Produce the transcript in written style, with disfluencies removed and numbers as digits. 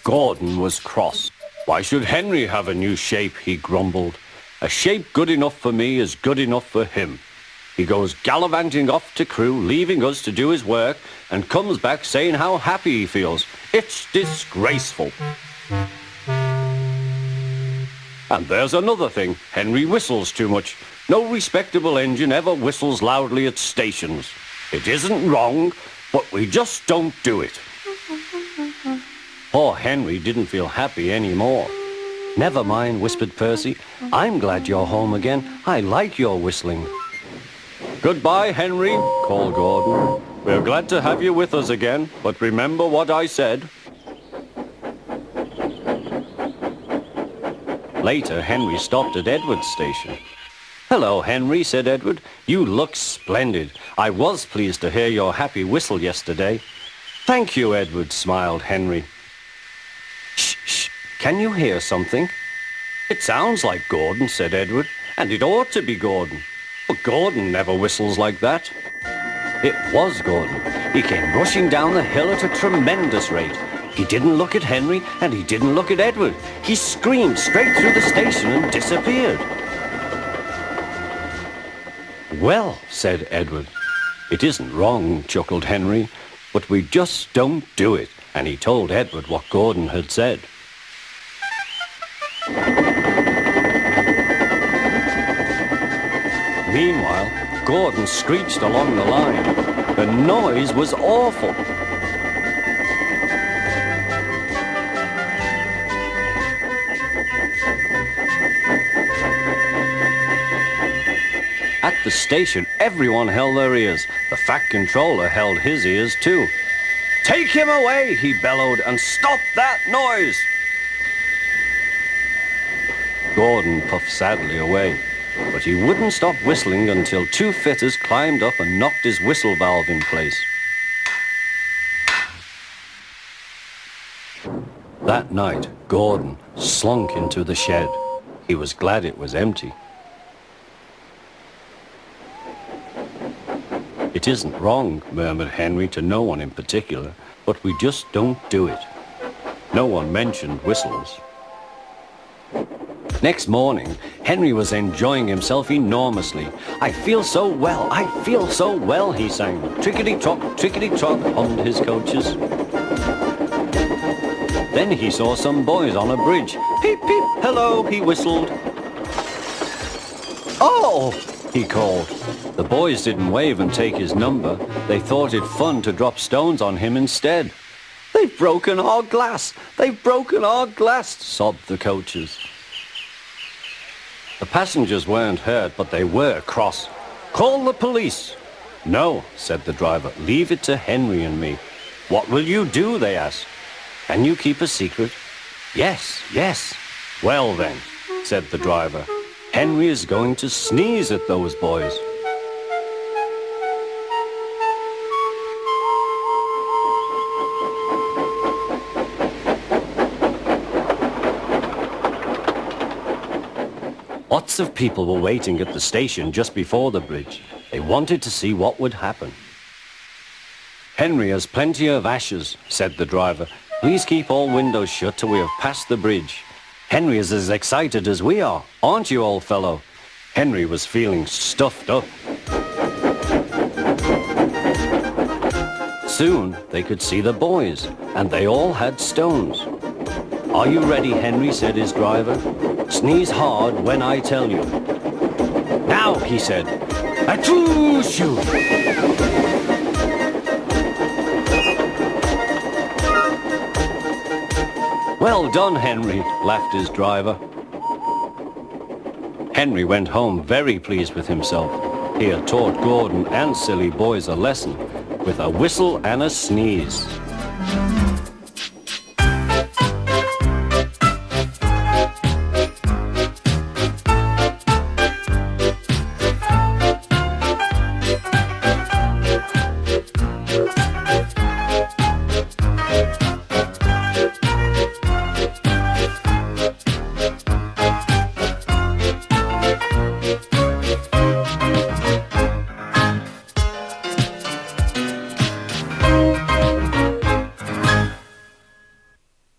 Gordon was cross. Why should Henry have a new shape, he grumbled. A shape good enough for me is good enough for him. He goes gallivanting off to Crewe, leaving us to do his work, and comes back saying how happy he feels. It's disgraceful. And there's another thing. Henry whistles too much. No respectable engine ever whistles loudly at stations. It isn't wrong, but we just don't do it. Poor Henry didn't feel happy anymore. Never mind, whispered Percy. I'm glad you're home again. I like your whistling. Goodbye, Henry, called Gordon. We're glad to have you with us again, but remember what I said. Later, Henry stopped at Edward's station. Hello, Henry, said Edward. You look splendid. I was pleased to hear your happy whistle yesterday. Thank you, Edward, smiled Henry. Shh, shh. Can you hear something? It sounds like Gordon, said Edward, and it ought to be Gordon. But Gordon never whistles like that. It was Gordon. He came rushing down the hill at a tremendous rate. He didn't look at Henry, and he didn't look at Edward. He screamed straight through the station and disappeared. Well, said Edward. It isn't wrong, chuckled Henry, but we just don't do it. And he told Edward what Gordon had said. Meanwhile, Gordon screeched along the line. The noise was awful. At the station, everyone held their ears. The Fat Controller held his ears too. Take him away, he bellowed, and stop that noise! Gordon puffed sadly away, but he wouldn't stop whistling until two fitters climbed up and knocked his whistle valve in place. That night, Gordon slunk into the shed. He was glad it was empty. It isn't wrong, murmured Henry to no one in particular, but we just don't do it. No one mentioned whistles. Next morning, Henry was enjoying himself enormously. I feel so well, he sang. Trickety-trock, hummed his coaches. Then he saw some boys on a bridge. Peep, peep, hello, he whistled. Oh, he called. The boys didn't wave and take his number. They thought it fun to drop stones on him instead. They've broken our glass! They've broken our glass! Sobbed the coaches. The passengers weren't hurt, but they were cross. Call the police! No, said the driver. Leave it to Henry and me. What will you do, they asked. Can you keep a secret? Yes, yes. Well then, said the driver. Henry is going to sneeze at those boys. Lots of people were waiting at the station just before the bridge. They wanted to see what would happen. Henry has plenty of ashes, said the driver. Please keep all windows shut till we have passed the bridge. Henry is as excited as we are, aren't you, old fellow? Henry was feeling stuffed up. Soon they could see the boys, and they all had stones. Are you ready, Henry, said his driver. Sneeze hard when I tell you. Now, he said. Achoo-shoo! Well done, Henry, laughed his driver. Henry went home very pleased with himself. He had taught Gordon and silly boys a lesson with a whistle and a sneeze.